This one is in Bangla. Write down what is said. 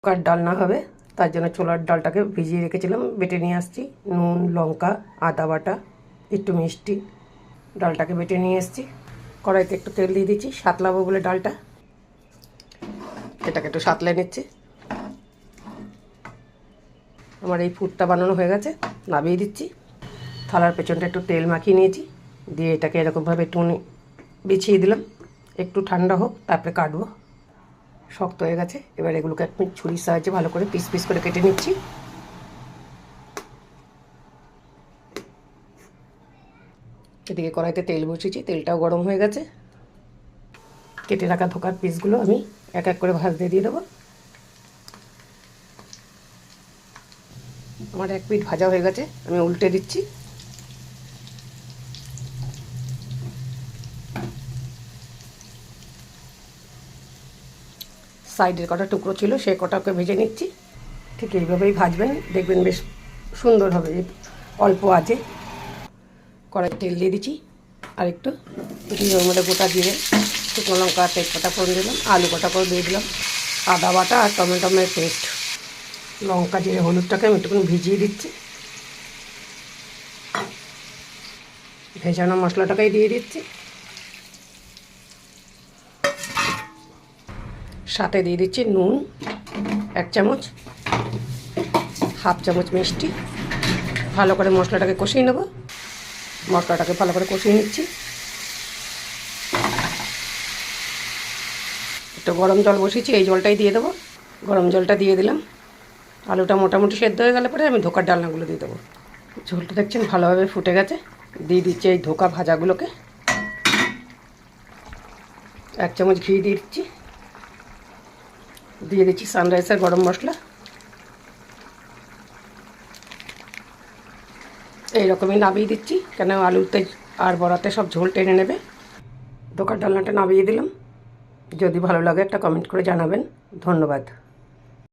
কার ডালনা হবে, তার জন্য ছোলার ডালটাকে ভিজিয়ে রেখেছিলাম, বেটে নিয়ে আসছি। নুন, লঙ্কা, আদা বাটা, একটু মিষ্টি, ডালটাকে বেটে নিয়ে এসেছি। কড়াইতে একটু তেল দিয়ে দিচ্ছি, সাতলাবো বলে ডালটা, এটাকে একটু সাতলে নিচ্ছি। আমার এই পুরটা বানানো হয়ে গেছে, নামিয়ে দিচ্ছি। থালার পেছনটা একটু তেল মাখিয়ে নিয়েছি, দিয়ে এটাকে এরকমভাবে একটু বিছিয়ে দিলাম। একটু ঠান্ডা হোক, তারপরে কাটবো। শক্ত হয়ে গেছে, এবার এগুলোকে একটু ছুরির সাহায্যে ভালো করে পিস পিস করে কেটে নিচ্ছি। এদিকে কড়াইতে তেল বসিয়েছি, তেলটাও গরম হয়ে গেছে। কেটে রাখা ধোকার পিসগুলো আমি এক এক করে ভাজতে দিয়ে দেবো। আমার এক পিঠ ভাজা হয়ে গেছে, আমি উল্টে দিচ্ছি। সাইডের কটা টুকরো ছিল, সে কটাকে ভেজে নিচ্ছি। ঠিক এইভাবেই ভাজবেন, দেখবেন বেশ সুন্দর হবে। অল্প আছে, কড়াই তেল দিয়ে দিচ্ছি আর একটু জিরের মধ্যে গোটা জিরে, শুকনো লঙ্কা, তেজপাতা ফোড়ন দিলাম, আলু কটা করে দিয়ে দিলাম, আদা বাটা আর টমেটোমের পেস্ট, লঙ্কা, জিরে, হলুদটাকে আমি একটুখানি ভিজিয়ে দিচ্ছি। ভেজানো মশলাটাকেই দিয়ে দিচ্ছি, সাথে দিয়ে দিচ্ছি নুন 1 চামচ, হাফ চামচ মিষ্টি। ভালো করে মশলাটাকে কষিয়ে নেব। মশলাটাকে ভালো করে কষিয়ে নিচ্ছি। একটু গরম জল বসিয়েছি, এই জলটাই দিয়ে দেবো। গরম জলটা দিয়ে দিলাম। আলুটা মোটামুটি সেদ্ধ হয়ে গেলে পরে আমি ধোকার ডালনাগুলো দিয়ে দেবো। ঝোলটা দেখছেন ভালোভাবে ফুটে গেছে, দিয়ে দিচ্ছি এই ধোকা ভাজাগুলোকে। 1 চামচ ঘি দিয়ে দিচ্ছি, দিয়ে দিচ্ছি সানরাইসের গরম মশলা। এইরকমই নামিয়ে দিচ্ছি, কেন আলুতে আর বড়াতে সব ঝোল টেনে নেবে। ধোকার ডালনাটা নামিয়ে দিলাম। যদি ভালো লাগে একটা কমেন্ট করে জানাবেন। ধন্যবাদ।